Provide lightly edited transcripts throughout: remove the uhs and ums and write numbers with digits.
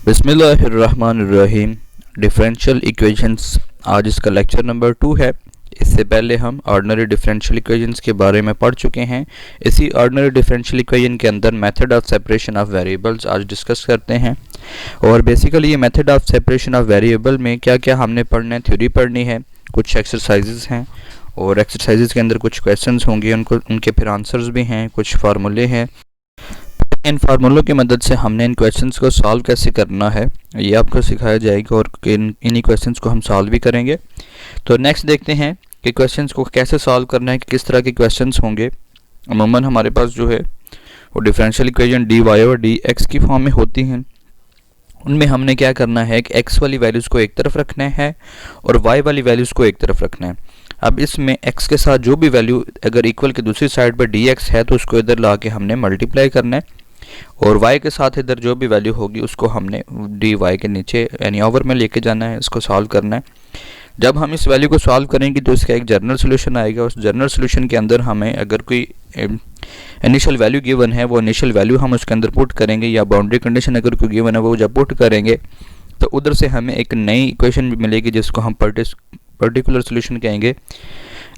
बिस्मिल्लाहिर्रहमानिर्रहीम। Differential equations, आज इसका लेक्चर नंबर 2 है। इससे पहले हम ऑर्डिनरी डिफरेंशियल इक्वेशंस के बारे में पढ़ चुके हैं। इसी ऑर्डिनरी डिफरेंशियल इक्वेशन के अंदर method of separation of variables आज डिस्कस करते हैं। और बेसिकली ये method of separation of variable में क्या क्या हमने पढ़ना है, थ्योरी पढ़नी है, कुछ एक्सरसाइजेज हैं और एक्सरसाइजेज के अंदर कुछ क्वेश्चंस होंगे, उनके फिर आंसर्स भी हैं, कुछ फार्मूले हैं। इन फार्मूलों की मदद से हमने इन क्वेश्चंस को सॉल्व कैसे करना है ये आपको सिखाया जाएगा और इन्हीं क्वेश्चंस को हम सॉल्व भी करेंगे। तो नेक्स्ट देखते हैं कि क्वेश्चंस को कैसे सॉल्व करना है, कि किस तरह के क्वेश्चंस होंगे। अमूमन हमारे पास जो है वो डिफरेंशियल इक्वेशन dy और dx की फॉर्म में होती हैं। उनमें हमने क्या करना है कि x वाली वैल्यूज़ को एक तरफ रखना है और y वाली वैल्यूज़ को एक तरफ रखना है। अब इसमें x के साथ जो भी वैल्यू अगर इक्वल के दूसरी साइड पर dx है तो उसको इधर ला के हमने मल्टीप्लाई करना है, और y के साथ इधर जो भी वैल्यू होगी उसको हमने dy के नीचे यानी ओवर में लेके जाना है, इसको सॉल्व करना है। जब हम इस वैल्यू को सॉल्व करेंगे तो इसका एक जनरल सोल्यूशन आएगा। उस जनरल सोल्यूशन के अंदर हमें अगर कोई इनिशियल वैल्यू गिवन है वो इनिशियल वैल्यू हम उसके अंदर पुट करेंगे, या बाउंड्री कंडीशन अगर कोई गिवन है वो जब पुट करेंगे तो उधर से हमें एक नई इक्वेशन भी मिलेगी जिसको हम पर्टिकुलर सोल्यूशन कहेंगे।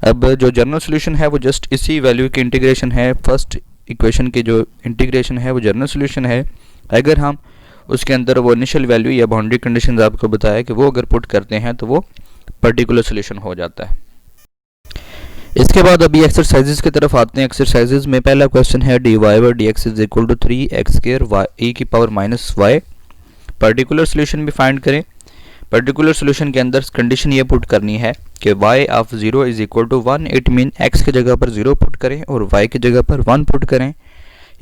अब जो जनरल सोल्यूशन है वो जस्ट इसी वैल्यू की इंटीग्रेशन है। फर्स्ट इक्वेशन की जो इंटीग्रेशन है वो जनरल सोल्यूशन है। अगर हम उसके अंदर वो इनिशियल वैल्यू या बाउंड्री कंडीशंस आपको बताया कि वो अगर पुट करते हैं तो वो पर्टिकुलर सोल्यूशन हो जाता है। इसके बाद अभी एक्सरसाइजेज की तरफ आते हैं। एक्सरसाइजेज में पहला क्वेश्चन है dy और dx is equal to 3x square e की power minus y। Particular solution भी फाइंड करें। पर्टिकुलर सोल्यूशन के अंदर कंडीशन ये पुट करनी है कि y of 0 is equal to 1। It mean x की जगह पर 0 पुट करें और y की जगह पर 1 पुट करें।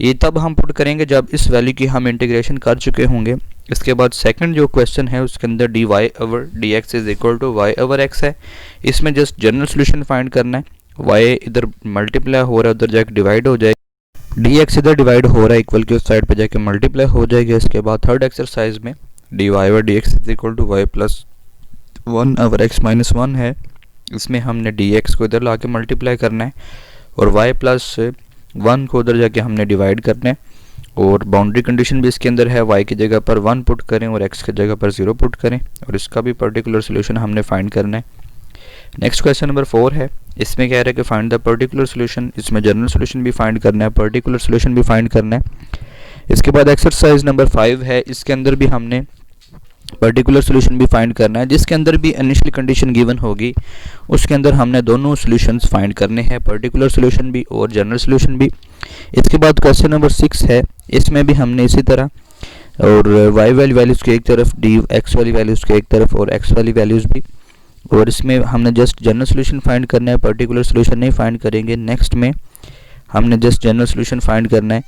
ये तब हम पुट करेंगे जब इस वैल्यू की हम इंटीग्रेशन कर चुके होंगे। इसके बाद सेकंड जो क्वेश्चन है उसके अंदर dy over dx is equal to y over x है। इसमें जस्ट जनरल सोल्यूशन फाइंड करना है। y इधर मल्टीप्लाई हो रहा है, उधर जाके डिवाइड हो जाएगा, dx इधर डिवाइड हो रहा है, इक्वल की उस साइड पे जाके मल्टीप्लाई हो जाएगा। इसके बाद थर्ड एक्सरसाइज में dy over dx is equal to y plus 1 over x minus 1 है। इसमें हमने dx को इधर ला के मल्टीप्लाई करना है और y प्लस 1 को उधर जाके हमने डिवाइड करना है। और बाउंड्री कंडीशन भी इसके अंदर है, y की जगह पर 1 पुट करें और x की जगह पर 0 पुट करें, और इसका भी पर्टिकुलर सोल्यूशन हमने फाइंड करना है। नेक्स्ट क्वेश्चन नंबर 4 है। इसमें कह रहा है कि फाइंड द पर्टिकुलर सोल्यूशन। इसमें जनरल सोल्यूशन भी फाइंड करना है, पर्टिकुलर सोल्यूशन भी फाइंड करना है। इसके बाद एक्सरसाइज नंबर 5 है। इसके अंदर भी हमने पर्टिकुलर सोल्यूशन भी फाइंड करना है। जिसके अंदर भी इनिशियल कंडीशन गिवन होगी उसके अंदर हमने दोनों सोल्यूशंस फाइंड करने हैं, पर्टिकुलर सोल्यूशन भी और जनरल सोल्यूशन भी। इसके बाद क्वेश्चन नंबर 6 है। इसमें भी हमने इसी तरह और y वाली वैल्यूज़ के एक तरफ, x वाली वैल्यूज़ के एक तरफ और x वाली वैल्यूज़ भी, और इसमें हमने जस्ट जनरल सोल्यूशन फाइंड करना है, पर्टिकुलर सोल्यूशन नहीं फाइंड करेंगे। नेक्स्ट में हमने जस्ट जनरल सोल्यूशन फाइंड करना है।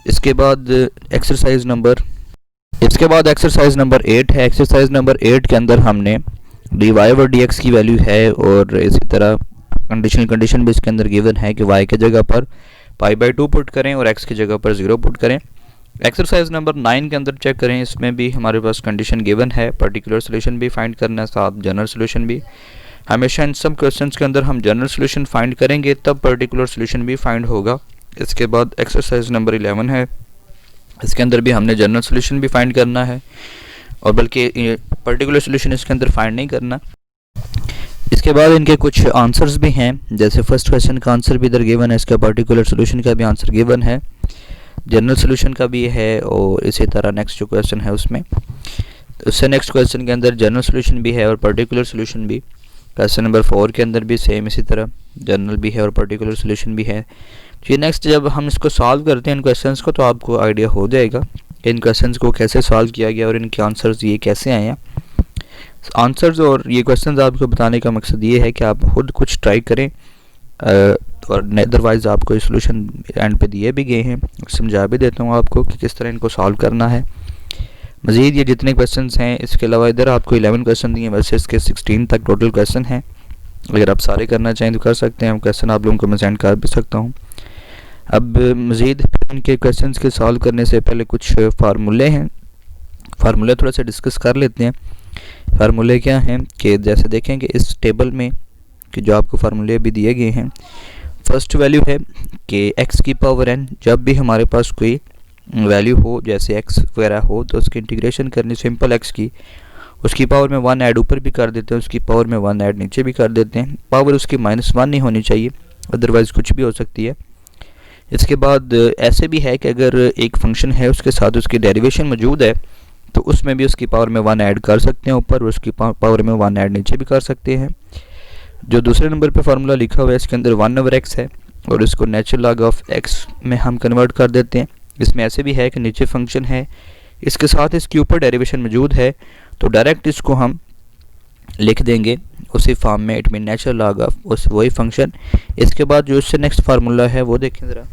इसके बाद एक्सरसाइज नंबर 8 है। एक्सरसाइज नंबर 8 के अंदर हमने dy और dx की वैल्यू है और इसी तरह कंडीशन भी इसके अंदर गिवन है कि y की जगह पर π/2 पुट करें और x की जगह पर 0 पुट करें। एक्सरसाइज नंबर 9 के अंदर चेक करें। इसमें भी हमारे पास कंडीशन गिवन है, पर्टिकुलर सोल्यूशन भी फाइंड करना है, साथ जनरल सोल्यूशन भी। हमेशा इन सब क्वेश्चंस के अंदर हम जनरल सोल्यूशन फाइंड करेंगे तब पर्टिकुलर सोल्यूशन भी फाइंड होगा। इसके बाद एक्सरसाइज नंबर 11 है। इसके अंदर भी हमने जनरल सोल्यूशन भी फाइंड करना है और बल्कि पर्टिकुलर सोल्यूशन इसके अंदर फाइंड नहीं करना। इसके बाद इनके कुछ आंसर्स भी हैं, जैसे फर्स्ट क्वेश्चन का आंसर भी इधर गिवन है, इसका पर्टिकुलर सोल्यूशन का भी आंसर गिवन है, जनरल सोल्यूशन का भी है, और इसी तरह नेक्स्ट जो क्वेश्चन है उससे नेक्स्ट क्वेश्चन के अंदर जनरल सोल्यूशन भी है और पर्टिकुलर सोल्यूशन भी। क्वेश्चन नंबर 4 के अंदर भी सेम इसी तरह जनरल भी है और पर्टिकुलर सोल्यूशन भी है। तो ये नेक्स्ट जब हम इसको सॉल्व करते हैं इन क्वेश्चंस को तो आपको आइडिया हो जाएगा इन क्वेश्चंस को कैसे सॉल्व किया गया और इनके आंसर्स ये कैसे आए हैं। आंसर्स और ये क्वेश्चंस आपको बताने का मकसद ये है कि आप खुद कुछ ट्राई करें, और अदरवाइज़ आपको ये सोल्यूशन एंड पे दिए भी गए हैं, समझा भी देता हूँ आपको कि किस तरह इनको सॉल्व करना है। मज़ीद ये जितने क्वेश्चंस हैं, इसके अलावा इधर आपको 11 क्वेश्चन दिए, वैसे इसके 16 तक टोटल क्वेश्चन हैं। अगर आप सारे करना चाहें तो कर सकते हैं, क्वेश्चन आप लोगों को मैं सेंड कर भी सकता हूँ। अब मज़ीद इनके क्वेश्चंस के सॉल्व करने से पहले कुछ फार्मूले हैं, फार्मूले थोड़ा सा डिस्कस कर लेते हैं। फार्मूले क्या हैं कि जैसे देखें कि इस टेबल में कि जो आपको फार्मूले भी दिए गए हैं, फर्स्ट वैल्यू है कि x की पावर n, जब भी हमारे पास कोई वैल्यू हो, जैसे x वगैरह हो, तो उसकी इंटीग्रेशन करनी सिंपल x की, उसकी पावर में 1 ऐड ऊपर भी कर देते हैं, उसकी पावर में 1 ऐड नीचे भी कर देते हैं। पावर उसकी -1 नहीं होनी चाहिए, अदरवाइज़ कुछ भी हो सकती है। इसके बाद ऐसे भी है कि अगर एक फंक्शन है उसके साथ उसकी डेरिवेशन मौजूद है तो उसमें भी उसकी पावर में 1 ऐड कर सकते हैं ऊपर, उसकी पावर में 1 ऐड नीचे भी कर सकते हैं। जो दूसरे नंबर पे फार्मूला लिखा हुआ है इसके अंदर 1/x है और इसको नेचुरल लॉग ऑफ x में हम कन्वर्ट कर देते हैं। इसमें ऐसे भी है कि नीचे फंक्शन है, इसके साथ इसके ऊपर डेरिवेशन मौजूद है, तो डायरेक्ट इसको हम लिख देंगे उसी फॉर्म में, it mean natural log of उस वही फंक्शन। इसके बाद जो इससे नेक्स्ट फार्मूला है वो देखें ज़रा।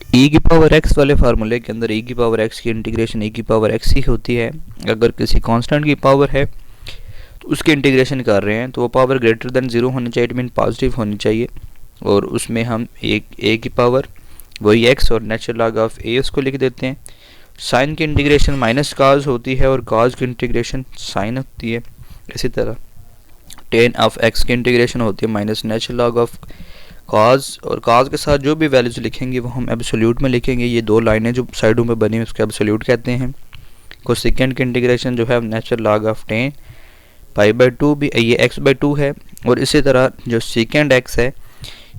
e की पावर x वाले फार्मूले के अंदर e की पावर x की इंटीग्रेशन e की पावर x ही होती है। अगर किसी कांस्टेंट की पावर है तो उसकी इंटीग्रेशन कर रहे हैं तो वो पावर ग्रेटर देन 0 होनी चाहिए, इट मीन पॉजिटिव होनी चाहिए, और उसमें हम a की पावर वही x और नेचुरल लॉग ऑफ a उसको लिख देते हैं। साइन की इंटीग्रेशन माइनस काज होती है और काज की इंटीग्रेशन साइन होती है। इसी तरह tan ऑफ x की इंटीग्रेशन होती है माइनस नेचुरल लॉग ऑफ काज, और काज के साथ जो भी वैल्यूज लिखेंगे वो हम एब्सोल्यूट में लिखेंगे। ये दो लाइनें जो साइडों में बनी हुई उसको एब्सोल्यूट कहते हैं। कोसेकेंड की इंटीग्रेशन जो है नेचुरल लॉग ऑफ tan π/2 भी ये x/2 है, और इसी तरह जो सेकेंड x है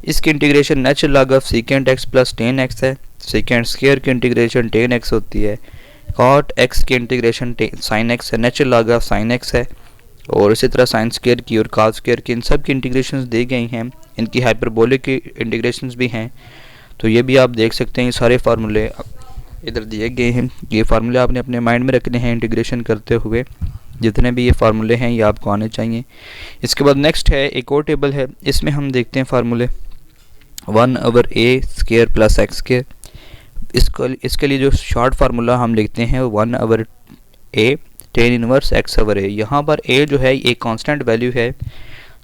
इसकी integration natural log of second x plus tan x है। सेकेंड स्क्वायर की इंटीग्रेशन tan x होती है। cot x की इंटीग्रेशन sin x है, natural log of sin x है, और इसी तरह साइन स्क्वायर की और cos स्क्वायर की इन सब की इंटीग्रेशंस दी गई हैं। इनकी हाइपरबोलिक की इंटीग्रेशंस भी हैं, तो ये भी आप देख सकते हैं। ये सारे फार्मूले इधर दिए गए हैं, ये फार्मूले आपने अपने माइंड में रखने हैं इंटीग्रेशन करते हुए। जितने भी ये फार्मूले हैं ये आपको आने चाहिए। इसके बाद नेक्स्ट है एक और टेबल है, इसमें हम देखते हैं फार्मूले 1/a² प्लस x²। इसके लिए जो शॉर्ट फार्मूला हम लिखते हैं 1/a tan इनवर्स x/a। यहाँ पर a जो है एक कांस्टेंट वैल्यू है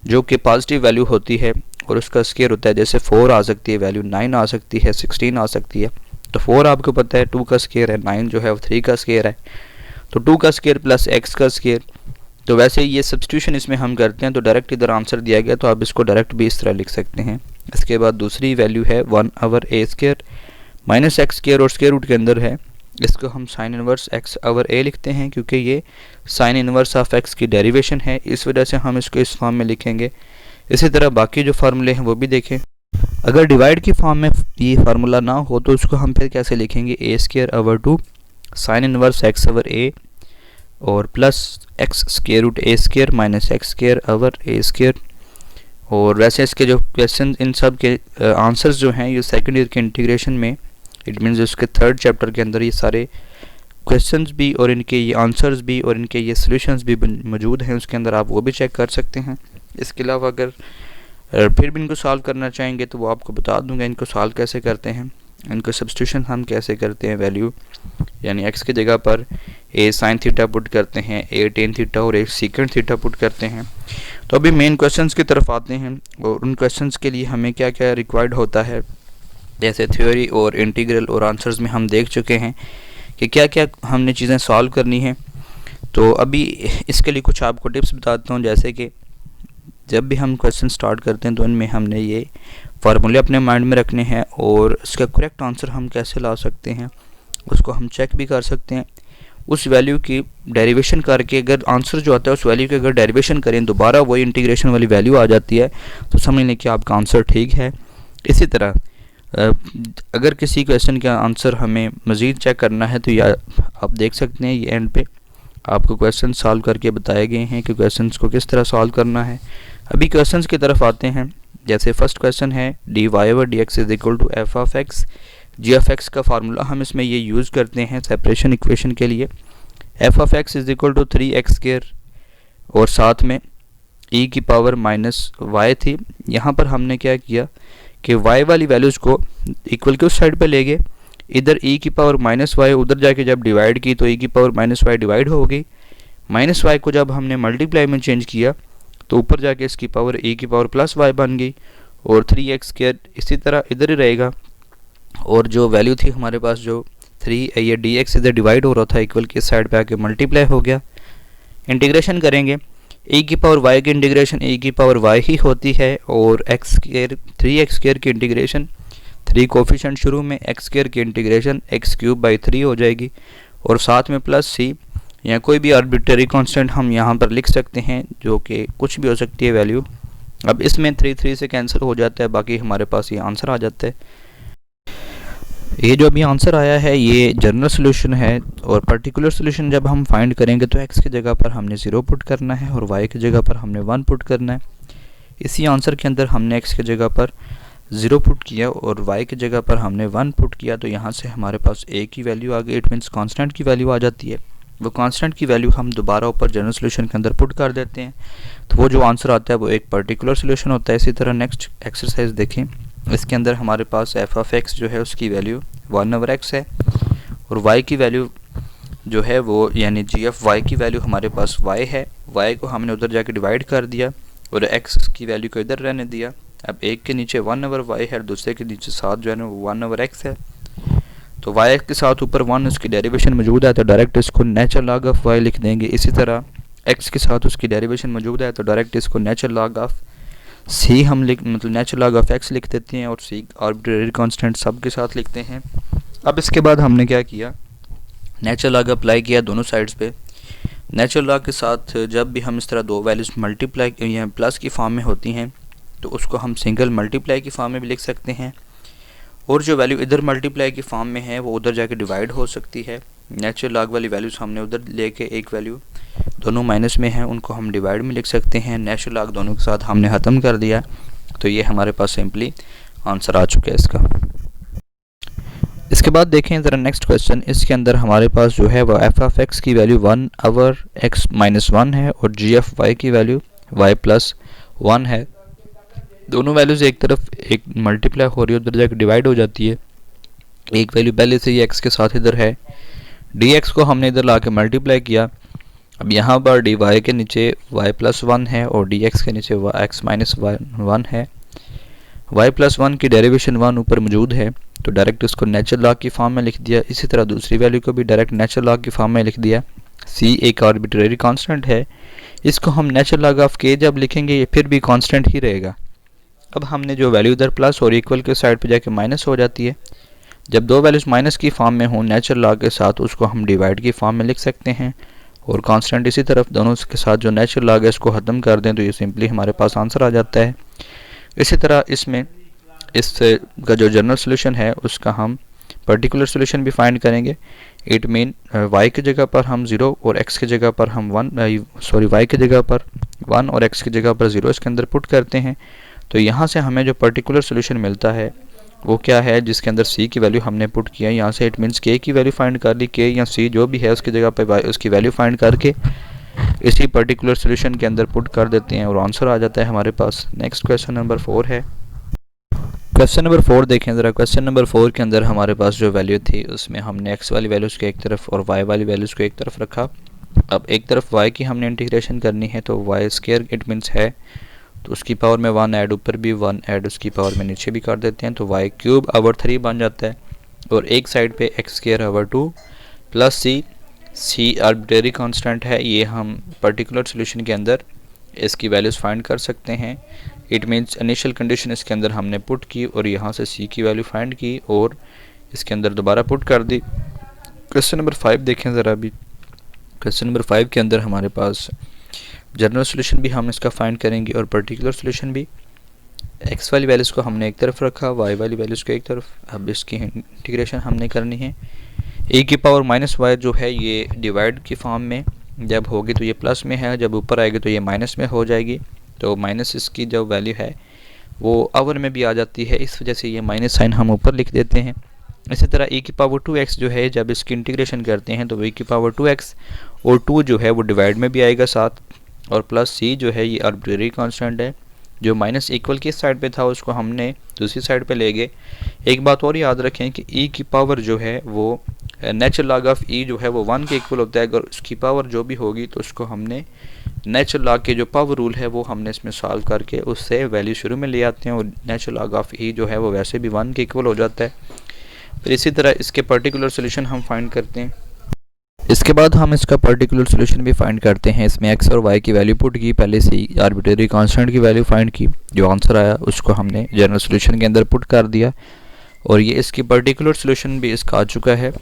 जो कि पॉजिटिव वैल्यू होती है और उसका स्क्वायर होता है। जैसे 4 आ सकती है वैल्यू, 9 आ सकती है, 16 आ सकती है। तो 4 आपको पता है 2 का स्क्वायर है, 9 जो है वो 3 का स्क्वायर है, तो 2 का स्क्वायर प्लस x का स्क्वायर। तो वैसे ये सब्स्टिट्यूशन इसमें हम करते हैं तो डायरेक्ट इधर आंसर दिया गया, तो आप इसको डायरेक्ट भी इस तरह लिख सकते हैं। इसके बाद दूसरी वैल्यू है 1/a² माइनस x² और स्क्वायर रूट के अंदर है, इसको हम साइन इनवर्स x/a लिखते हैं क्योंकि ये साइन इनवर्स ऑफ x की डेरिवेशन है, इस वजह से हम इसको इस फॉर्म में लिखेंगे। इसी तरह बाकी जो फार्मूले हैं वो भी देखें। अगर डिवाइड की फॉर्म में ये फार्मूला ना हो तो उसको हम फिर कैसे लिखेंगे, a² साइन इनवर्स x/a और प्लस x² माइनस x² और वैसे इसके जो क्वेश्चन इन सब के आंसर्स जो हैं ये सेकंड ईयर के इंटीग्रेशन में, इट मीन्स उसके थर्ड चैप्टर के अंदर ये सारे क्वेश्चंस भी और इनके ये आंसर्स भी और इनके ये सॉल्यूशंस भी मौजूद हैं उसके अंदर, आप वो भी चेक कर सकते हैं। इसके अलावा अगर फिर भी इनको सॉल्व करना चाहेंगे तो वो आपको बता दूंगा इनको सॉल्व कैसे करते हैं, इनको सब्स्टिट्यूशन हम कैसे करते हैं। वैल्यू यानी x की जगह पर a sin थीटा पुट करते हैं, a tan थीटा और a secant थीटा पुट करते हैं। तो अभी मेन क्वेश्चंस की तरफ आते हैं और उन क्वेश्चंस के लिए हमें क्या क्या रिक्वायर्ड होता है। जैसे थ्योरी और इंटीग्रल और आंसर्स में हम देख चुके हैं कि क्या क्या हमने चीज़ें सॉल्व करनी हैं। तो अभी इसके लिए कुछ आपको टिप्स बताता हूँ। जैसे कि जब भी हम क्वेश्चन स्टार्ट करते हैं तो उनमें हमने ये फार्मूले अपने माइंड में रखने हैं और इसका करेक्ट आंसर हम कैसे ला सकते हैं उसको हम चेक भी कर सकते हैं। उस वैल्यू की डेरिवेशन करके अगर आंसर जो आता है उस वैल्यू की अगर डेरिवेशन करें दोबारा वही इंटीग्रेशन वाली वैल्यू आ जाती है तो समझ लें कि आपका आंसर ठीक है। इसी तरह अगर किसी क्वेश्चन का आंसर हमें मज़ीद चेक करना है तो या आप देख सकते हैं ये एंड पे आपको क्वेश्चन सॉल्व करके बताए गए हैं कि क्वेश्चंस को किस तरह सॉल्व करना है। अभी क्वेश्चंस की तरफ आते हैं। जैसे फर्स्ट क्वेश्चन है dy/dx is equal to f of x। g of x का फार्मूला हम इसमें ये यूज़ करते हैं सेपरेशन इक्वेशन के लिए। f of x is equal to 3x² और साथ में e की पावर माइनस y थी। यहाँ पर हमने क्या किया कि y वाली वैल्यूज़ को इक्वल के उस साइड पे ले गए, इधर e की पावर माइनस वाई उधर जाके जब डिवाइड की तो e की पावर माइनस वाई डिवाइड हो गई। माइनस वाई को जब हमने मल्टीप्लाई में चेंज किया तो ऊपर जाके इसकी पावर e की पावर प्लस वाई बन गई और 3x² इसी तरह इधर ही रहेगा। और जो वैल्यू थी हमारे पास जो 3 ये dx इधर डिवाइड हो रहा था इक्वल के साइड पे आके मल्टीप्लाई हो गया। इंटीग्रेशन करेंगे e की पावर y की इंटीग्रेशन e की पावर y ही होती है और x² 3x² की इंटीग्रेशन 3 कोफिशिएंट शुरू में एक्स स्क्वायर की इंटीग्रेशन एक्स क्यूब बाई 3 हो जाएगी और साथ में प्लस सी या कोई भी आर्बिट्ररी कांस्टेंट हम यहाँ पर लिख सकते हैं जो कि कुछ भी हो सकती है वैल्यू। अब इसमें 3 से कैंसिल हो जाता है, बाकी हमारे पास ये आंसर आ जाता है। ये जो अभी आंसर आया है ये जनरल सोल्यूशन है और पर्टिकुलर सोल्यूशन जब हम फाइंड करेंगे तो x की जगह पर हमने 0 पुट करना है और y की जगह पर हमने 1 पुट करना है। इसी आंसर के अंदर हमने x की जगह पर 0 पुट किया और y की जगह पर हमने 1 पुट किया, तो यहाँ से हमारे पास a की वैल्यू आ गई। इट मीन्स कांस्टेंट की वैल्यू आ जाती है। वो कांस्टेंट की वैल्यू हम दोबारा ऊपर जनरल सोल्यूशन के अंदर पुट कर देते हैं, तो वो जो आंसर आता है वो एक पर्टिकुलर सोल्यूशन होता है। इसी तरह नेक्स्ट एक्सरसाइज देखें। इसके अंदर हमारे पास एफ ऑफ एक्स जो है उसकी वैल्यू 1/x है और y की वैल्यू जो है वो यानी जी एफ वाई की वैल्यू हमारे पास y है। y को हमने उधर जाके डिवाइड कर दिया और x की वैल्यू को इधर रहने दिया। अब एक के नीचे 1/y है और दूसरे के नीचे 7 जो है ना वो 1/x है। तो y के साथ ऊपर 1 उसकी डेरिवेशन मौजूद है तो डायरेक्ट इसको नेचुरल लॉग ऑफ y लिख देंगे। इसी तरह x के साथ उसकी डेरिवेशन मौजूद है तो डायरेक्ट इसको नेचुरल लॉग ऑफ c हम मतलब नेचुरल लॉग ऑफ x लिख देते हैं और c आर्बिट्रेरी कांस्टेंट सब के साथ लिखते हैं। अब इसके बाद हमने क्या किया, नेचुरल लॉग अप्लाई किया दोनों साइड्स पे। नेचुरल लॉग के साथ जब भी हम इस तरह दो वैल्यूज़ मल्टीप्लाई या प्लस की फॉर्म में होती हैं तो उसको हम सिंगल मल्टीप्लाई की फॉर्म में भी लिख सकते हैं और जो वैल्यू इधर मल्टीप्लाई की फॉर्म में है वो उधर जाके डिवाइड हो सकती है। नेचुरल लॉग वाली वैल्यूज़ हमने उधर लेके एक वैल्यू दोनों माइनस में है उनको हम डिवाइड में लिख सकते हैं। नेचुरल लॉग दोनों के साथ हमने ख़त्म कर दिया तो ये हमारे पास सिंपली आंसर आ चुका है इसका। इसके बाद देखें ज़रा नेक्स्ट क्वेश्चन। इसके अंदर हमारे पास जो है वो एफ ऑफ एक्स की वैल्यू 1/x-1 है और जी एफ वाई की वैल्यू y+1 है। दोनों वैल्यूज़ एक तरफ एक मल्टीप्लाई हो रही है उधर जाकर डिवाइड हो जाती है। एक वैल्यू पहले से ही x के साथ इधर है, dx को हमने इधर ला के मल्टीप्लाई किया। अब यहाँ पर dy के नीचे y+1 है और dx के नीचे x-1 है। y+1 की डेरिवेशन 1 ऊपर मौजूद है तो डायरेक्ट इसको नेचुरल लॉग की फॉर्म में लिख दिया। इसी तरह दूसरी वैल्यू को भी डायरेक्ट नेचुरल लॉग की फॉर्म में लिख दिया। c एक आर्बिट्रेरी कांस्टेंट है, इसको हम नेचुरल लॉग ऑफ k जब लिखेंगे ये फिर भी कांस्टेंट ही रहेगा। अब हमने जो वैल्यू इधर प्लस और इक्वल के साइड पे जाके माइनस हो जाती है। जब दो वैल्यूज़ माइनस की फॉर्म में हों नेचुरल लॉग के साथ उसको हम डिवाइड की फॉर्म में लिख सकते हैं और कांस्टेंट इसी तरफ दोनों के साथ जो नेचुरल लॉग है इसको ख़त्म कर दें तो ये सिंपली हमारे पास आंसर आ जाता है। इसी तरह इसमें इस का जो जनरल सोल्यूशन है उसका हम पर्टिकुलर सोल्यूशन भी फाइंड करेंगे। इट मीन y की जगह पर हम 0 और x की जगह पर हम y की जगह पर 1 और x की जगह पर 0 इसके अंदर पुट करते हैं तो यहाँ से हमें जो पर्टिकुलर सोल्यूशन मिलता है वो क्या है जिसके अंदर c की वैल्यू हमने पुट किया। यहाँ से इट मीन्स k की वैल्यू फाइंड कर ली, k या c जो भी है उसकी जगह पर उसकी वैल्यू फाइंड करके इसी पर्टिकुलर सोल्यूशन के अंदर पुट कर देते हैं और आंसर आ जाता है हमारे पास। नेक्स्ट क्वेश्चन नंबर 4 है। क्वेश्चन नंबर 4 देखें ज़रा। क्वेश्चन नंबर 4 के अंदर हमारे पास जो वैल्यू थी उसमें हमने x वाली वैल्यूज़ को एक तरफ और y वाली वैल्यूज़ को एक तरफ रखा। अब एक तरफ y की हमने इंटीग्रेशन करनी है तो y² इट मीन्स है तो उसकी पावर में 1 ऐड ऊपर भी 1 ऐड उसकी पावर में नीचे भी कर देते हैं तो y³ बन जाता है और एक साइड पे x² plus c arbitrary constant है। ये हम पर्टिकुलर सोल्यूशन के अंदर इसकी वैल्यूज़ फाइंड कर सकते हैं। इट मीन्स इनिशियल कंडीशन इसके अंदर हमने पुट की और यहाँ से c की वैल्यू फाइंड की और इसके अंदर दोबारा पुट कर दी। क्वेश्चन नंबर 5 देखें ज़रा। अभी क्वेश्चन नंबर 5 के अंदर हमारे पास जनरल सोल्यूशन भी हम इसका फाइंड करेंगे और पर्टिकुलर सोल्यूशन भी। x वाली वैल्यूज़ को हमने एक तरफ रखा, y वाली वैल्यूज़ को एक तरफ। अब इसकी इंटीग्रेशन हमने करनी है। e⁻y जो है ये डिवाइड की फॉर्म में जब होगी तो ये प्लस में है, जब ऊपर आएगी तो ये माइनस में हो जाएगी तो माइनस इसकी जो वैल्यू है वो आवर में भी आ जाती है, इस वजह से ये माइनस साइन हम ऊपर लिख देते हैं। इसी तरह e⁻2x जो है जब इसकी इंटीग्रेशन करते हैं तो e⁻2x और 2 जो है वो डिवाइड में भी आएगा साथ और प्लस c जो है ये आर्बिट्रेरी कांस्टेंट है। जो माइनस इक्वल किस साइड पे था उसको हमने दूसरी साइड पे ले गए। एक बात और याद रखें कि e की पावर जो है वो नेचुरल लॉग ऑफ e जो है वो 1 के इक्वल होता है। अगर उसकी पावर जो भी होगी तो उसको हमने नेचुरल लॉग के जो पावर रूल है वो हमने इसमें सॉल्व करके उससे वैल्यू शुरू में ले आते हैं और नेचुरल लॉग ऑफ e जो है वो वैसे भी 1 के इक्वल हो जाता है। फिर इसी तरह इसके पर्टिकुलर सोल्यूशन हम फाइंड करते हैं। इसके बाद हम इसका पर्टिकुलर सोल्यूशन भी फाइंड करते हैं। इसमें x और y की वैल्यू पुट की, पहले से आर्बिट्रेरी कांस्टेंट की वैल्यू फाइंड की, जो आंसर आया उसको हमने जनरल सोल्यूशन के अंदर पुट कर दिया और ये इसकी पर्टिकुलर सोल्यूशन भी इसका आ चुका है।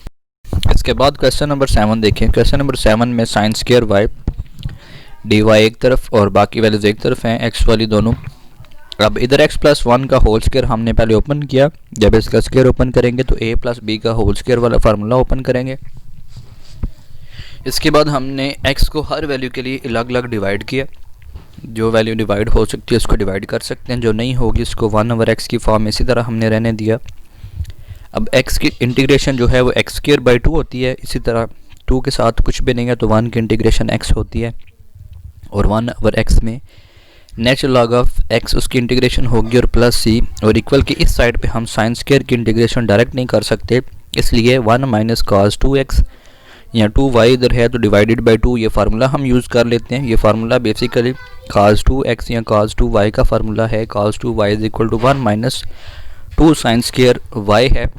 इसके बाद क्वेश्चन नंबर 7 देखें। क्वेश्चन नंबर 7 में sine square Y D Y एक तरफ और बाकी वैल्यूज एक तरफ हैं, एक्स वाली दोनों। अब इधर x प्लस 1 का होल स्क्वायर हमने पहले ओपन किया। जब इसका स्क्वायर ओपन करेंगे तो a प्लस बी का होल स्क्वायर वाला फार्मूला ओपन करेंगे। इसके बाद हमने x को हर वैल्यू के लिए अलग अलग डिवाइड किया। जो वैल्यू डिवाइड हो सकती है उसको डिवाइड कर सकते हैं, जो नहीं होगी उसको 1/x की फॉर्म इसी तरह हमने रहने दिया। अब x की इंटीग्रेशन जो है वो x²/2 होती है। इसी तरह 2 के साथ कुछ भी नहीं है तो 1 की इंटीग्रेशन x होती है और 1/x में नेचुरल लॉग ऑफ x उसकी इंटीग्रेशन होगी और प्लस सी, और इक्वल की इस साइड पे हम साइन स्क्वायर की इंटीग्रेशन डायरेक्ट नहीं कर सकते, इसलिए 1 माइनस cos 2x या 2y इधर है तो डिवाइडेड बाई 2 ये फार्मूला हम यूज़ कर लेते हैं। ये फार्मूला बेसिकली cos 2x या cos 2y का फार्मूला है। cos 2y is equal to 1 minus 2 sine square y है।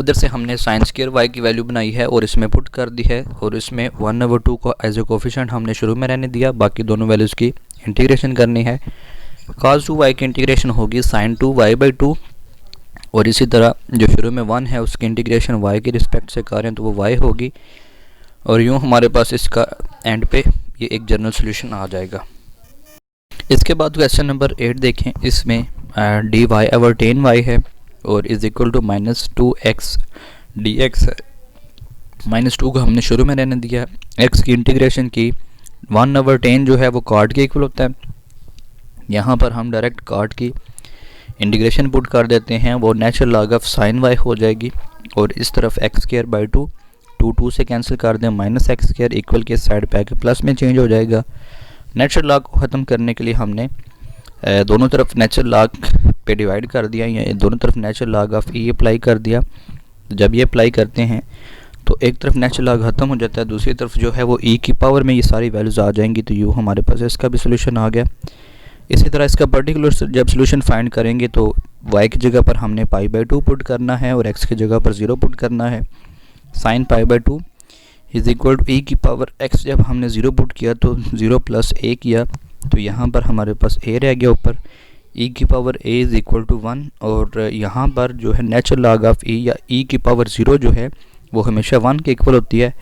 उधर से हमने साइन स्क्वायर y की वैल्यू बनाई है और इसमें पुट कर दी है और इसमें 1/2 को एज ए कोफिशिएंट हमने शुरू में रहने दिया। बाकी दोनों वैल्यूज़ की इंटीग्रेशन करनी है। cos 2y की इंटीग्रेशन होगी sin 2y/2 और इसी तरह जो शुरू में 1 है उसकी इंटीग्रेशन y के रिस्पेक्ट से करें तो वो y होगी और यूँ हमारे पास इसका एंड पे ये एक जनरल सोल्यूशन आ जाएगा। इसके बाद क्वेश्चन नंबर 8 देखें। इसमें dy ओवर tan y है और is equal to -2x dx है। -2 को हमने शुरू में रहने दिया। x की इंटीग्रेशन की 1/tan जो है वो cot के इक्वल होता है। यहाँ पर हम डायरेक्ट cot की इंटीग्रेशन पुट कर देते हैं, वो natural log of sin y हो जाएगी और इस तरफ x²/2 2 से कैंसिल कर दें -x² इक्वल के साइड पे आके प्लस में चेंज हो जाएगा। नेचुरल लॉग को ख़त्म करने के लिए हमने दोनों तरफ नेचुरल लॉग पे डिवाइड कर दिया या दोनों तरफ natural log of e apply कर दिया। जब ये अप्लाई करते हैं तो एक तरफ नेचुरल लॉग ख़त्म हो जाता है, दूसरी तरफ जो है वो e की पावर में ये सारी वैल्यूज़ आ जाएंगी। तो यूँ हमारे पास इसका भी सोल्यूशन आ गया। इसी तरह इसका पर्टिकुलर जब सोल्यूशन फाइंड करेंगे तो y की जगह पर हमने π/2 पुट करना है और x की जगह पर 0 पुट करना है। sin π/2 is equal to e की पावर x, जब हमने 0 पुट किया तो 0 प्लस a किया तो यहाँ पर हमारे पास a रह गया ऊपर। e की power a is equal to 1 और यहाँ पर जो है नेचुरल लॉग ऑफ e या e की पावर 0 जो है वो हमेशा 1 के इक्वल होती है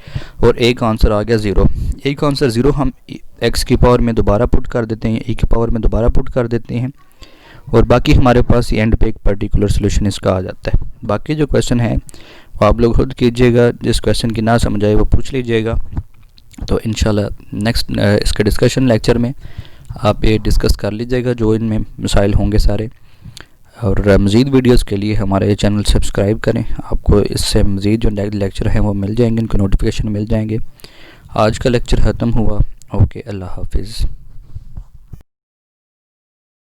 और a का आंसर आ गया 0। a का आंसर 0 हम x की पावर में दोबारा पुट कर देते हैं, e की पावर में दोबारा पुट कर देते हैं और बाकी हमारे पास एंड पे एक पर्टिकुलर सोल्यूशन इसका आ जाता है। बाकी जो क्वेश्चन है वो आप लोग खुद कीजिएगा, जिस क्वेश्चन की ना समझ आए वो पूछ लीजिएगा। तो इंशाल्लाह नेक्स्ट इसके डिस्कशन लेक्चर में आप ये डिस्कस कर लीजिएगा जो इनमें मसाइल होंगे सारे। और मज़ीद वीडियोस के लिए हमारा ये चैनल सब्सक्राइब करें, आपको इससे मज़ीद जो लेक्चर हैं वो मिल जाएंगे, उनके नोटिफिकेशन मिल जाएंगे। आज का लेक्चर ख़त्म हुआ। ओके, अल्लाह हाफिज़।